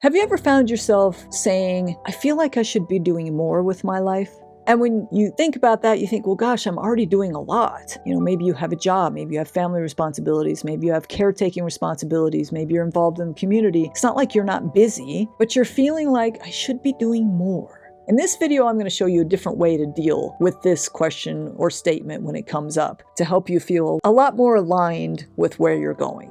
Have you ever found yourself saying, I feel like I should be doing more with my life? And when you think about that, you think, well, gosh, I'm already doing a lot. Maybe you have a job, maybe you have family responsibilities, maybe you have caretaking responsibilities, maybe you're involved in the community. It's not like you're not busy, but you're feeling like I should be doing more. In this video, I'm going to show you a different way to deal with this question or statement when it comes up to help you feel a lot more aligned with where you're going.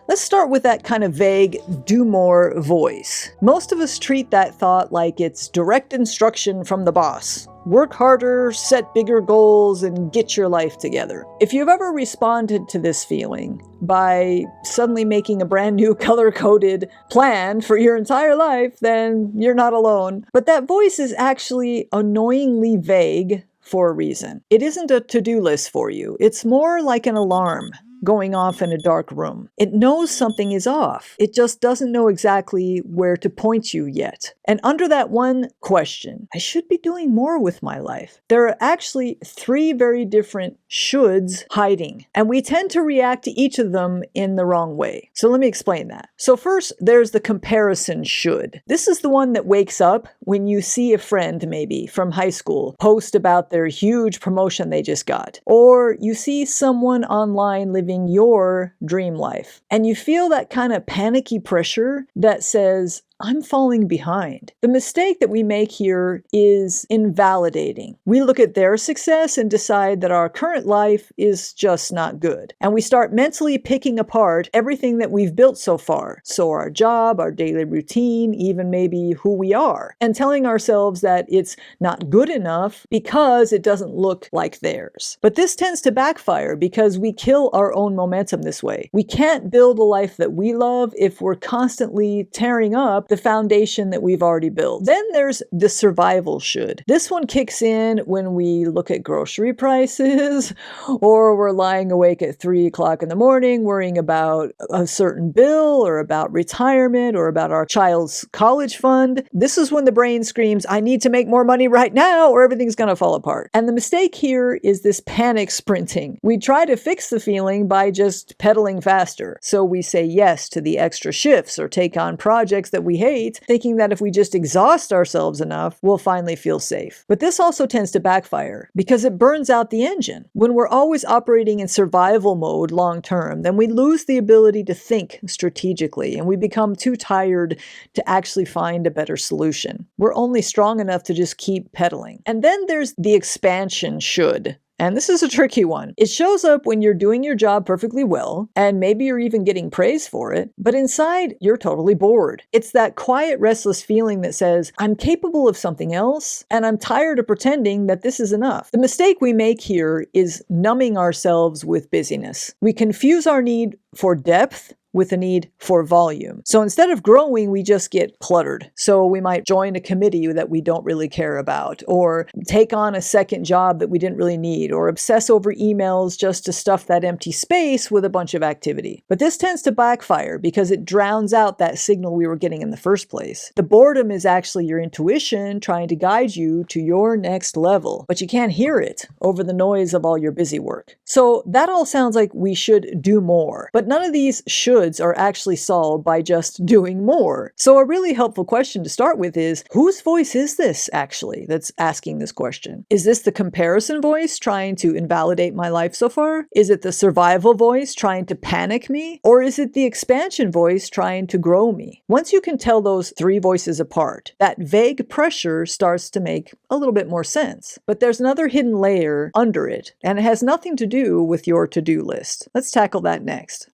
Let's start with that kind of vague, do more voice. Most of us treat that thought like it's direct instruction from the boss. Work harder, set bigger goals, and get your life together. If you've ever responded to this feeling by suddenly making a brand new color-coded plan for your entire life, then you're not alone. But that voice is actually annoyingly vague for a reason. It isn't a to-do list for you. It's more like an alarm going off in a dark room. It knows something is off. It just doesn't know exactly where to point you yet. And under that one question, I should be doing more with my life, there are actually three very different shoulds hiding. And we tend to react to each of them in the wrong way. So let me explain that. So first, there's the comparison should. This is the one that wakes up when you see a friend, maybe from high school, post about their huge promotion they just got. Or you see someone online living your dream life. And you feel that kind of panicky pressure that says, I'm falling behind. The mistake that we make here is invalidating. We look at their success and decide that our current life is just not good. And we start mentally picking apart everything that we've built so far. So our job, our daily routine, even maybe who we are. And telling ourselves that it's not good enough because it doesn't look like theirs. But this tends to backfire because we kill our own momentum this way. We can't build a life that we love if we're constantly tearing up the foundation that we've already built. Then there's the survival should. This one kicks in when we look at grocery prices, or we're lying awake at 3 o'clock in the morning worrying about a certain bill or about retirement or about our child's college fund. This is when the brain screams, I need to make more money right now or everything's going to fall apart. And the mistake here is this panic sprinting. We try to fix the feeling by just pedaling faster. So we say yes to the extra shifts or take on projects that we hate, thinking that if we just exhaust ourselves enough, we'll finally feel safe. But this also tends to backfire because it burns out the engine. When we're always operating in survival mode long term, then we lose the ability to think strategically and we become too tired to actually find a better solution. We're only strong enough to just keep pedaling. And then there's the expansion should. And this is a tricky one. It shows up when you're doing your job perfectly well, and maybe you're even getting praise for it, but inside you're totally bored. It's that quiet, restless feeling that says, I'm capable of something else, and I'm tired of pretending that this is enough. The mistake we make here is numbing ourselves with busyness. We confuse our need for depth with a need for volume. So instead of growing, we just get cluttered. So we might join a committee that we don't really care about, or take on a second job that we didn't really need, or obsess over emails just to stuff that empty space with a bunch of activity. But this tends to backfire because it drowns out that signal we were getting in the first place. The boredom is actually your intuition trying to guide you to your next level, but you can't hear it over the noise of all your busy work. So that all sounds like we should do more, but none of these shoulds are actually solved by just doing more. So a really helpful question to start with is, whose voice is this actually that's asking this question? Is this the comparison voice trying to invalidate my life so far? Is it the survival voice trying to panic me? Or is it the expansion voice trying to grow me? Once you can tell those three voices apart, that vague pressure starts to make a little bit more sense. But there's another hidden layer under it, and it has nothing to do with your to-do list. Let's tackle that next.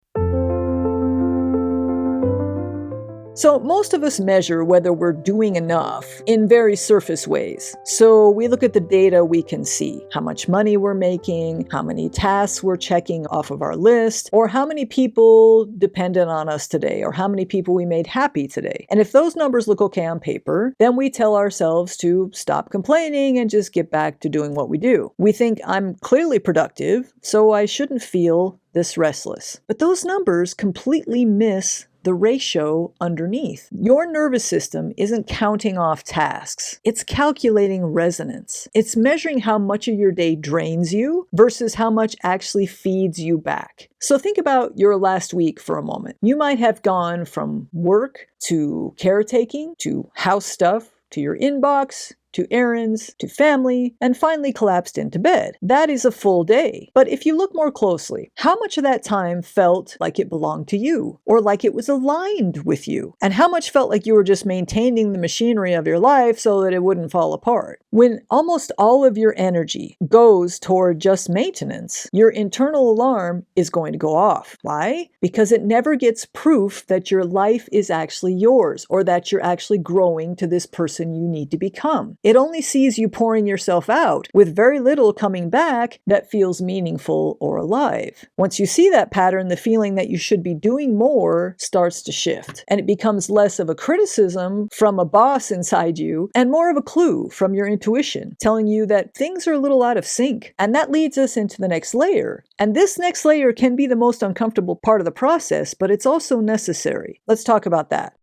So most of us measure whether we're doing enough in very surface ways. So we look at the data we can see, how much money we're making, how many tasks we're checking off of our list, or how many people depended on us today, or how many people we made happy today. And if those numbers look okay on paper, then we tell ourselves to stop complaining and just get back to doing what we do. We think I'm clearly productive, so I shouldn't feel this restless. But those numbers completely miss the ratio underneath. Your nervous system isn't counting off tasks. It's calculating resonance. It's measuring how much of your day drains you versus how much actually feeds you back. So think about your last week for a moment. You might have gone from work to caretaking to house stuff to your inbox to errands, to family, and finally collapsed into bed. That is a full day. But if you look more closely, how much of that time felt like it belonged to you or like it was aligned with you? And how much felt like you were just maintaining the machinery of your life so that it wouldn't fall apart? When almost all of your energy goes toward just maintenance, your internal alarm is going to go off. Why? Because it never gets proof that your life is actually yours or that you're actually growing to this person you need to become. It only sees you pouring yourself out with very little coming back that feels meaningful or alive. Once you see that pattern, the feeling that you should be doing more starts to shift, and it becomes less of a criticism from a boss inside you and more of a clue from your intuition telling you that things are a little out of sync. And that leads us into the next layer. And this next layer can be the most uncomfortable part of the process, but it's also necessary. Let's talk about that.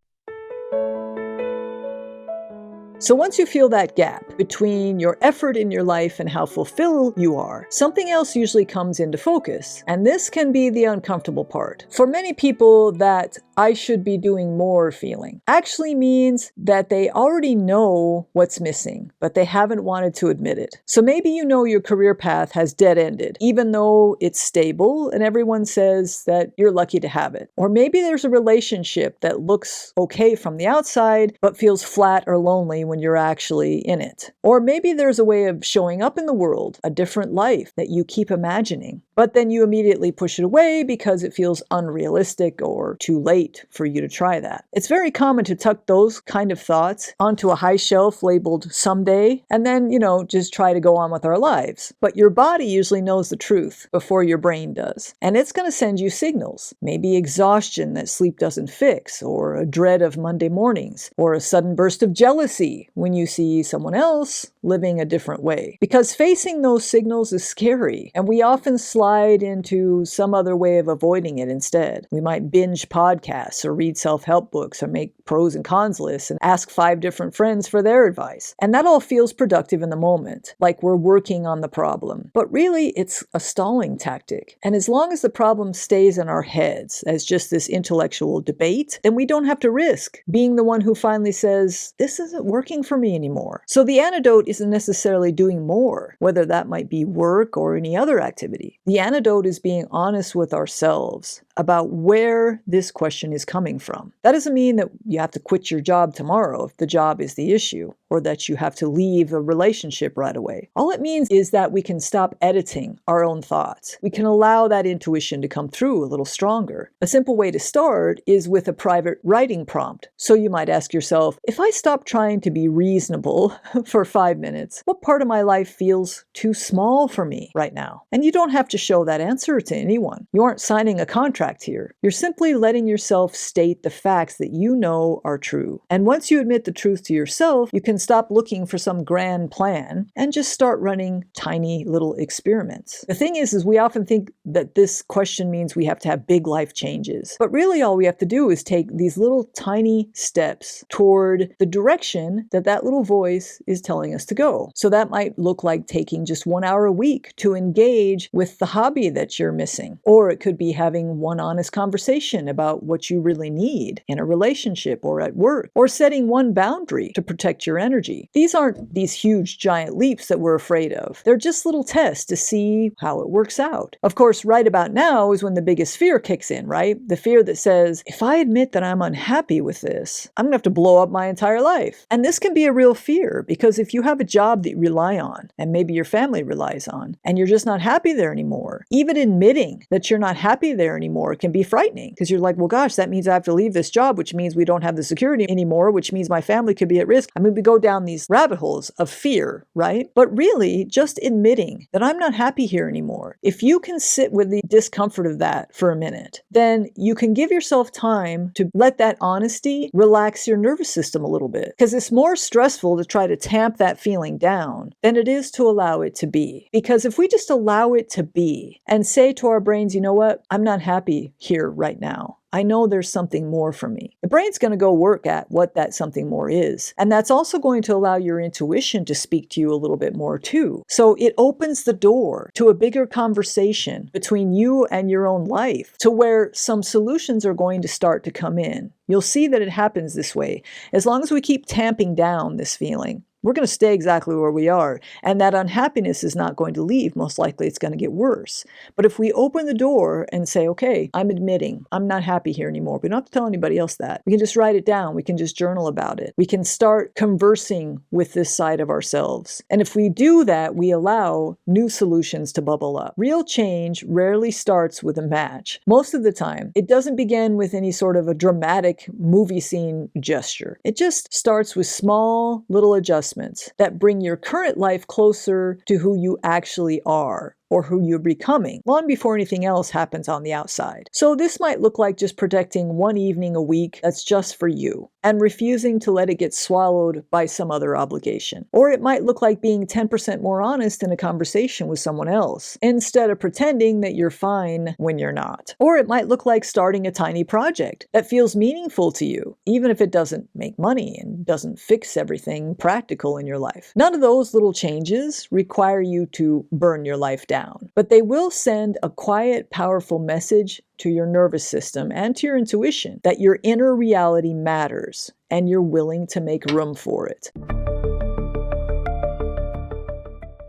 So once you feel that gap between your effort in your life and how fulfilled you are, something else usually comes into focus. And this can be the uncomfortable part. For many people, that I should be doing more feeling actually means that they already know what's missing, but they haven't wanted to admit it. So maybe you know your career path has dead-ended, even though it's stable and everyone says that you're lucky to have it. Or maybe there's a relationship that looks okay from the outside, but feels flat or lonely when you're actually in it. Or maybe there's a way of showing up in the world, a different life that you keep imagining, but then you immediately push it away because it feels unrealistic or too late for you to try that. It's very common to tuck those kind of thoughts onto a high shelf labeled someday, and then, just try to go on with our lives. But your body usually knows the truth before your brain does. And it's going to send you signals. Maybe exhaustion that sleep doesn't fix, or a dread of Monday mornings, or a sudden burst of jealousy when you see someone else living a different way. Because facing those signals is scary, and we often slide into some other way of avoiding it instead. We might binge podcasts or read self-help books or make pros and cons lists and ask 5 different friends for their advice. And that all feels productive in the moment, like we're working on the problem. But really, it's a stalling tactic. And as long as the problem stays in our heads as just this intellectual debate, then we don't have to risk being the one who finally says, this isn't working for me anymore. So the antidote isn't necessarily doing more, whether that might be work or any other activity. The antidote is being honest with ourselves about where this question is coming from. That doesn't mean that you have to quit your job tomorrow if the job is the issue, or that you have to leave a relationship right away. All it means is that we can stop editing our own thoughts. We can allow that intuition to come through a little stronger. A simple way to start is with a private writing prompt. So you might ask yourself, if I stop trying to be reasonable for 5 minutes, what part of my life feels too small for me right now? And you don't have to show that answer to anyone. You aren't signing a contract here. You're simply letting yourself state the facts that you know are true. And once you admit the truth to yourself, you can stop looking for some grand plan and just start running tiny little experiments. The thing is we often think that this question means we have to have big life changes. But really all we have to do is take these little tiny steps toward the direction that that little voice is telling us to go. So that might look like taking just 1 hour a week to engage with the hobby that you're missing. Or it could be having one honest conversation about what you really need in a relationship or at work, or setting one boundary to protect your energy. These aren't these huge giant leaps that we're afraid of. They're just little tests to see how it works out. Of course, right about now is when the biggest fear kicks in, right? The fear that says, if I admit that I'm unhappy with this, I'm gonna have to blow up my entire life. And this can be a real fear, because if you have a job that you rely on, and maybe your family relies on, and you're just not happy there anymore, even admitting that you're not happy there anymore can be frightening, because you're like, well, gosh, that means I have to leave this job, which means we don't have the security anymore, which means my family could be at risk. I mean, we go down these rabbit holes of fear, right? But really, just admitting that I'm not happy here anymore. If you can sit with the discomfort of that for a minute, then you can give yourself time to let that honesty relax your nervous system a little bit, because it's more stressful to try to tamp that feeling down than it is to allow it to be. Because if we just allow it to be and say to our brains, you know what, I'm not happy here right now. I know there's something more for me. The brain's going to go work at what that something more is. And that's also going to allow your intuition to speak to you a little bit more too. So it opens the door to a bigger conversation between you and your own life, to where some solutions are going to start to come in. You'll see that it happens this way. As long as we keep tamping down this feeling, we're going to stay exactly where we are. And that unhappiness is not going to leave. Most likely it's going to get worse. But if we open the door and say, okay, I'm admitting I'm not happy here anymore. We don't have to tell anybody else that. We can just write it down. We can just journal about it. We can start conversing with this side of ourselves. And if we do that, we allow new solutions to bubble up. Real change rarely starts with a match. Most of the time, it doesn't begin with any sort of a dramatic movie scene gesture. It just starts with small little adjustments that bring your current life closer to who you actually are, or who you're becoming, long before anything else happens on the outside. So this might look like just protecting one evening a week that's just for you, and refusing to let it get swallowed by some other obligation. Or it might look like being 10% more honest in a conversation with someone else, instead of pretending that you're fine when you're not. Or it might look like starting a tiny project that feels meaningful to you, even if it doesn't make money and doesn't fix everything practical in your life. None of those little changes require you to burn your life down, but they will send a quiet, powerful message to your nervous system and to your intuition that your inner reality matters and you're willing to make room for it.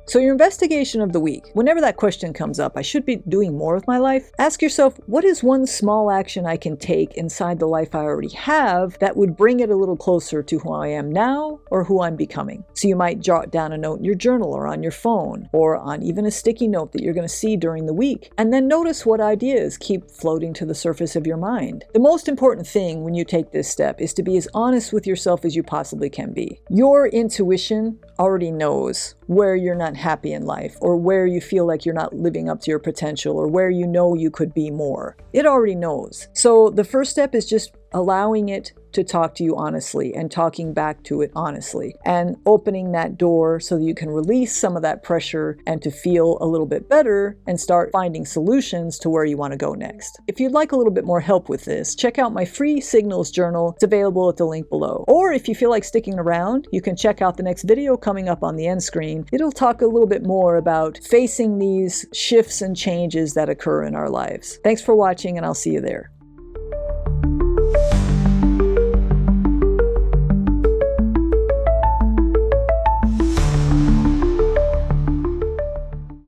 So your investigation of the week, whenever that question comes up, I should be doing more with my life, ask yourself, what is one small action I can take inside the life I already have that would bring it a little closer to who I am now or who I'm becoming? So you might jot down a note in your journal or on your phone or on even a sticky note that you're going to see during the week, and then notice what ideas keep floating to the surface of your mind. The most important thing when you take this step is to be as honest with yourself as you possibly can be. Your intuition already knows where you're not happy in life, or where you feel like you're not living up to your potential, or where you know you could be more. It already knows. So the first step is just allowing it to talk to you honestly and talking back to it honestly, and opening that door so that you can release some of that pressure and to feel a little bit better and start finding solutions to where you want to go next. If you'd like a little bit more help with this, check out my free Signals journal. It's available at the link below. Or if you feel like sticking around, you can check out the next video coming up on the end screen. It'll talk a little bit more about facing these shifts and changes that occur in our lives. Thanks for watching, and I'll see you there.